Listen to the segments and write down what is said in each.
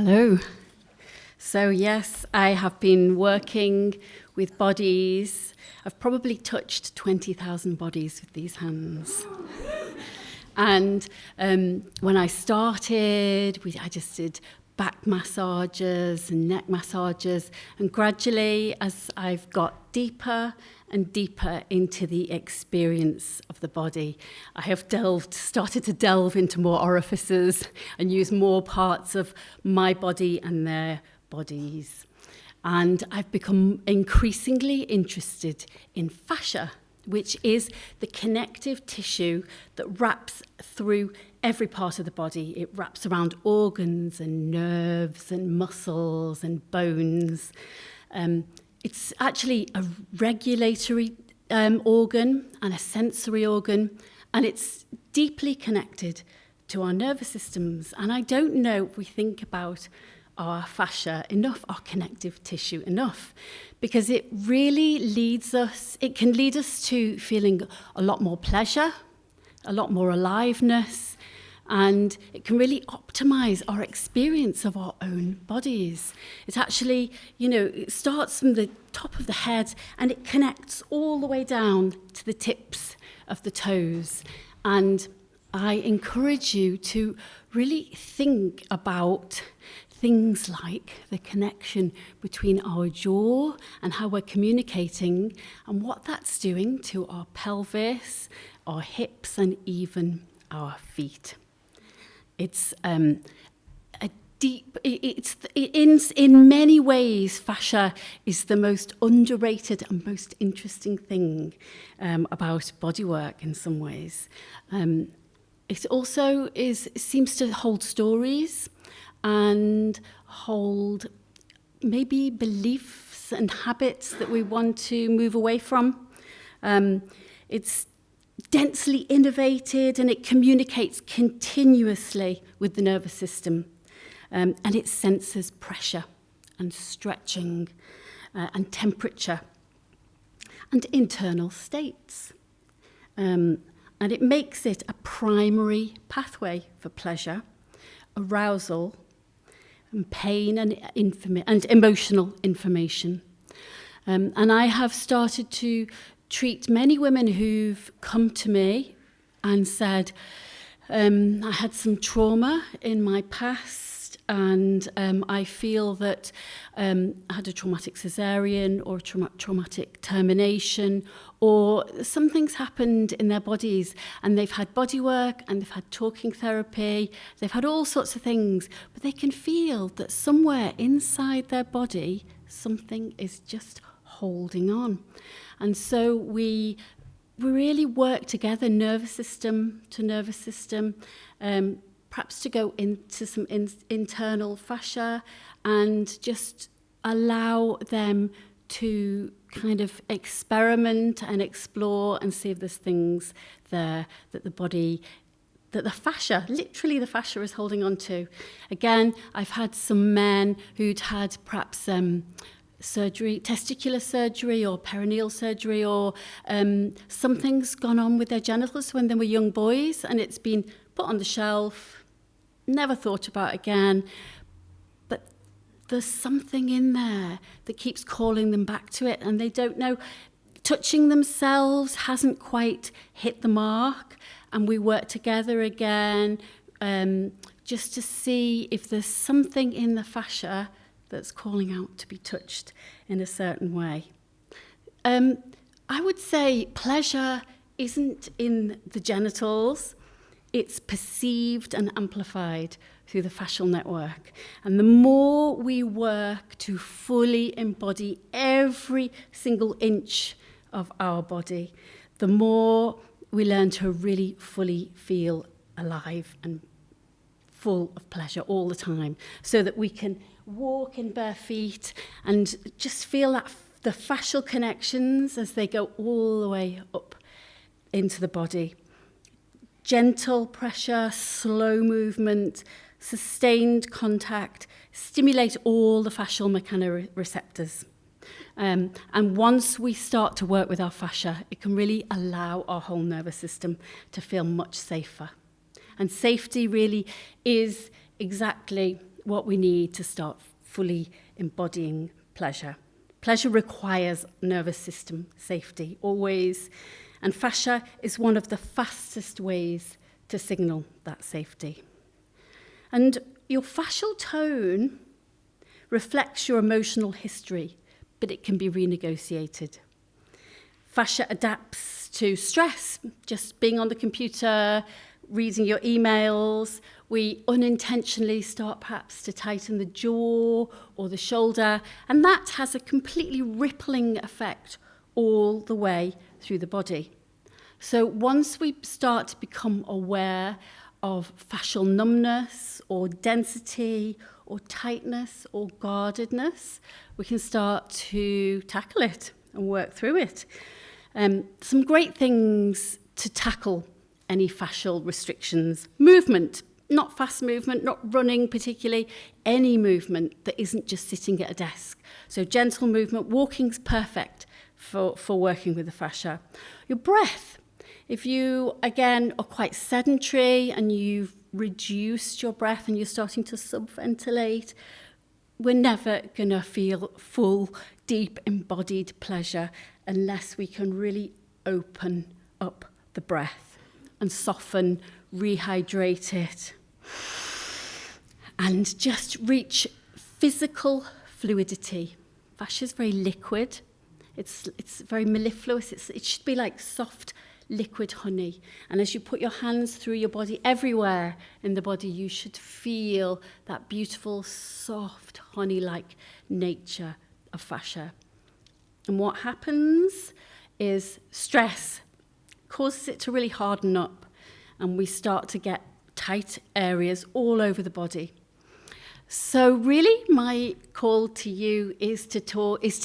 Hello. So yes, I have been working with bodies. I've probably touched 20,000 bodies with these hands. And when I started, I just did back massages and neck massages. And gradually, as I've got deeper and deeper into the experience of the body, I have started to delve into more orifices and use more parts of my body and their bodies. And I've become increasingly interested in fascia, which is the connective tissue that wraps through every part of the body. It wraps around organs and nerves and muscles and bones. It's actually a regulatory organ and a sensory organ, and it's deeply connected to our nervous systems. And I don't know if we think about our fascia enough, our connective tissue enough, because it really it can lead us to feeling a lot more pleasure, a lot more aliveness, and it can really optimize our experience of our own bodies. It's actually, it starts from the top of the head and it connects all the way down to the tips of the toes. And I encourage you to really think about things like the connection between our jaw and how we're communicating and what that's doing to our pelvis, our hips, and even our feet. It's in many ways, fascia is the most underrated and most interesting thing about bodywork in some ways. It also seems to hold stories and hold maybe beliefs and habits that we want to move away from. It's densely innervated and it communicates continuously with the nervous system. And it senses pressure and stretching and temperature and internal states. And it makes it a primary pathway for pleasure, arousal, and pain and emotional information. And I have started to treat many women who've come to me and said, I had some trauma in my past and I feel that I had a traumatic cesarean or traumatic termination, or something's happened in their bodies and they've had body work and they've had talking therapy, they've had all sorts of things, but they can feel that somewhere inside their body something is just holding on. And so we really work together, nervous system to nervous system, perhaps to go into some internal fascia and just allow them to kind of experiment and explore and see if there's things there that the fascia, literally the fascia, is holding on to. Again, I've had some men who'd had perhaps surgery, testicular surgery or perineal surgery, or something's gone on with their genitals when they were young boys and it's been put on the shelf, never thought about again, but there's something in there that keeps calling them back to it and they don't know. Touching themselves hasn't quite hit the mark, and we work together again just to see if there's something in the fascia that's calling out to be touched in a certain way. I would say pleasure isn't in the genitals, it's perceived and amplified through the fascial network. And the more we work to fully embody every single inch of our body, the more we learn to really fully feel alive and full of pleasure all the time, so that we can walk in bare feet and just feel that the fascial connections as they go all the way up into the body. Gentle pressure, slow movement, sustained contact stimulate all the fascial mechanoreceptors. And once we start to work with our fascia, it can really allow our whole nervous system to feel much safer. And safety really is exactly what we need to start fully embodying pleasure. Pleasure requires nervous system safety, always. And fascia is one of the fastest ways to signal that safety. And your fascial tone reflects your emotional history, but it can be renegotiated. Fascia adapts to stress, just being on the computer, reading your emails. We unintentionally start perhaps to tighten the jaw or the shoulder, and that has a completely rippling effect all the way through the body. So once we start to become aware of fascial numbness or density or tightness or guardedness, we can start to tackle it and work through it. Some great things to tackle any fascial restrictions. Movement, not fast movement, not running particularly, any movement that isn't just sitting at a desk. So gentle movement, walking's perfect for working with the fascia. Your breath, if you, again, are quite sedentary and you've reduced your breath and you're starting to subventilate, we're never going to feel full, deep, embodied pleasure unless we can really open up the breath and soften, rehydrate it, and just reach physical fluidity. Fascia is very liquid. It's very mellifluous. It should be like soft, liquid honey. And as you put your hands through your body, everywhere in the body, you should feel that beautiful, soft, honey-like nature of fascia. And what happens is stress causes it to really harden up, and we start to get tight areas all over the body. So really my call to you is to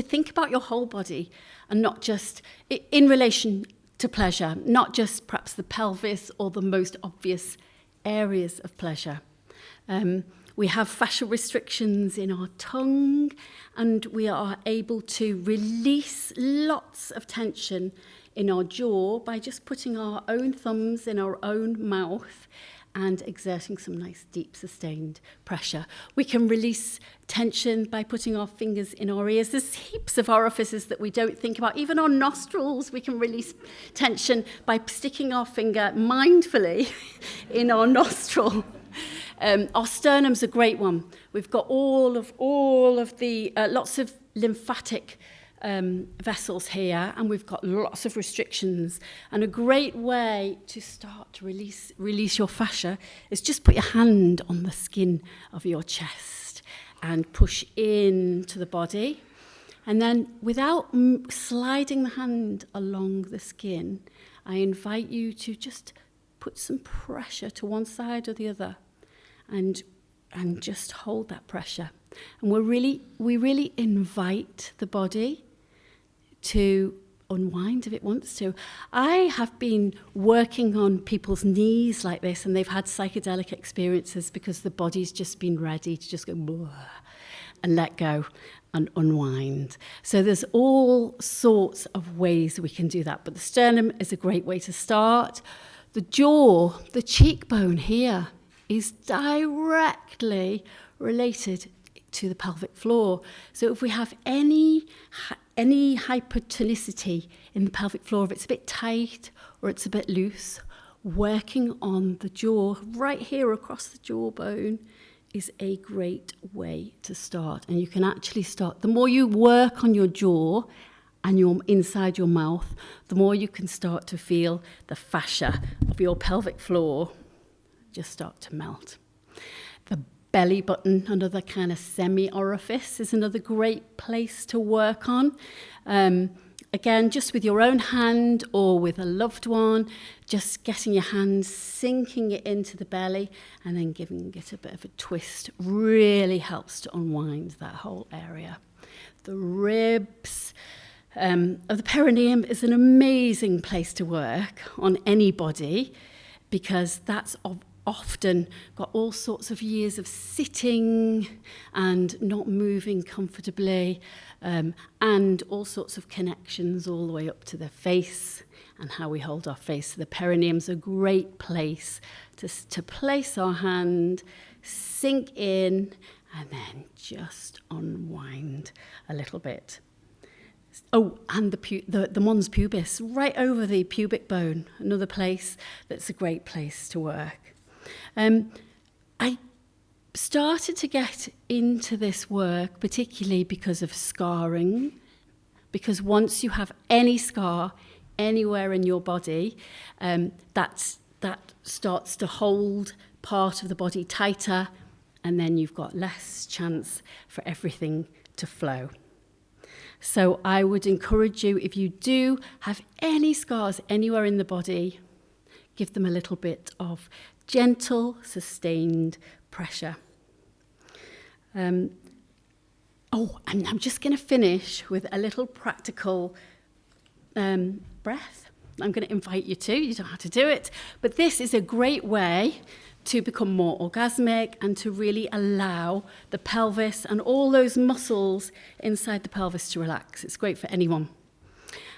think about your whole body, and not just in relation to pleasure, not just perhaps the pelvis or the most obvious areas of pleasure. We have fascial restrictions in our tongue, and we are able to release lots of tension in our jaw by just putting our own thumbs in our own mouth and exerting some nice, deep, sustained pressure. We can release tension by putting our fingers in our ears. There's heaps of orifices that we don't think about. Even our nostrils, we can release tension by sticking our finger mindfully in our nostril. Our sternum's a great one. We've got all of the lots of lymphatic vessels here, and we've got lots of restrictions. And a great way to start to release your fascia is just put your hand on the skin of your chest and push into the body. And then without sliding the hand along the skin, I invite you to just put some pressure to one side or the other, and just hold that pressure. And we really invite the body to unwind if it wants to. I have been working on people's knees like this, and they've had psychedelic experiences because the body's just been ready to just go blah, and let go and unwind. So there's all sorts of ways we can do that, but the sternum is a great way to start. The jaw, the cheekbone here, is directly related to the pelvic floor. So if we have any hypertonicity in the pelvic floor, if it's a bit tight or it's a bit loose, working on the jaw right here across the jawbone is a great way to start. And you can actually start, the more you work on your jaw and your inside your mouth, the more you can start to feel the fascia of your pelvic floor just start to melt. The belly button, another kind of semi-orifice, is another great place to work on. Again, just with your own hand or with a loved one, just getting your hand, sinking it into the belly, and then giving it a bit of a twist really helps to unwind that whole area. The ribs of the perineum is an amazing place to work on anybody, because that's often got all sorts of years of sitting and not moving comfortably, and all sorts of connections all the way up to the face and how we hold our face. So the perineum's a great place to place our hand, sink in, and then just unwind a little bit. Oh, and the mons pubis, right over the pubic bone, another place that's a great place to work. I started to get into this work particularly because of scarring, because once you have any scar anywhere in your body, that starts to hold part of the body tighter, and then you've got less chance for everything to flow. So I would encourage you, if you do have any scars anywhere in the body, give them a little bit of gentle, sustained pressure. And I'm just going to finish with a little practical breath. I'm going to invite you to. You don't have to do it. But this is a great way to become more orgasmic and to really allow the pelvis and all those muscles inside the pelvis to relax. It's great for anyone.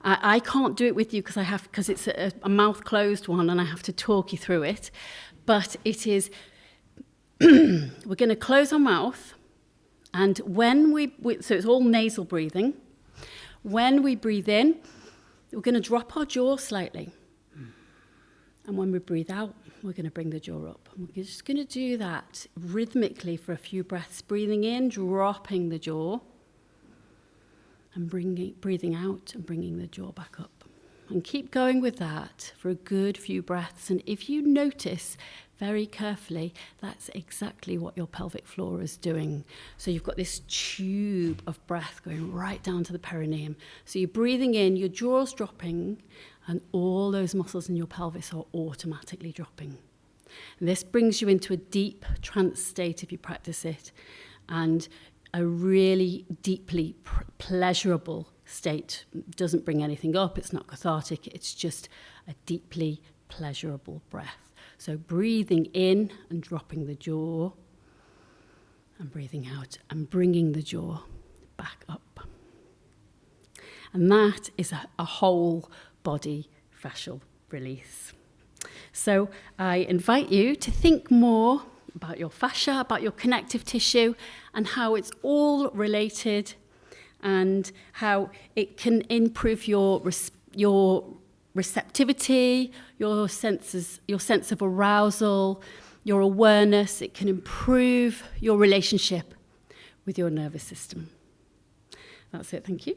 I can't do it with you because it's a mouth closed one and I have to talk you through it. But it is, we're going to close our mouth, and when so it's all nasal breathing. When we breathe in, we're going to drop our jaw slightly. And when we breathe out, we're going to bring the jaw up. And we're just going to do that rhythmically for a few breaths. Breathing in, dropping the jaw, and breathing out and bringing the jaw back up. And keep going with that for a good few breaths. And if you notice very carefully, that's exactly what your pelvic floor is doing. So you've got this tube of breath going right down to the perineum. So you're breathing in, your jaw's dropping, and all those muscles in your pelvis are automatically dropping. And this brings you into a deep trance state if you practice it, and a really deeply pleasurable state. It doesn't bring anything up, it's not cathartic, it's just a deeply pleasurable breath. So breathing in and dropping the jaw, and breathing out and bringing the jaw back up. And that is a whole body fascial release. So I invite you to think more about your fascia, about your connective tissue, and how it's all related, and how it can improve your receptivity, your sense of arousal, your awareness. It can improve your relationship with your nervous system. That's it. Thank you.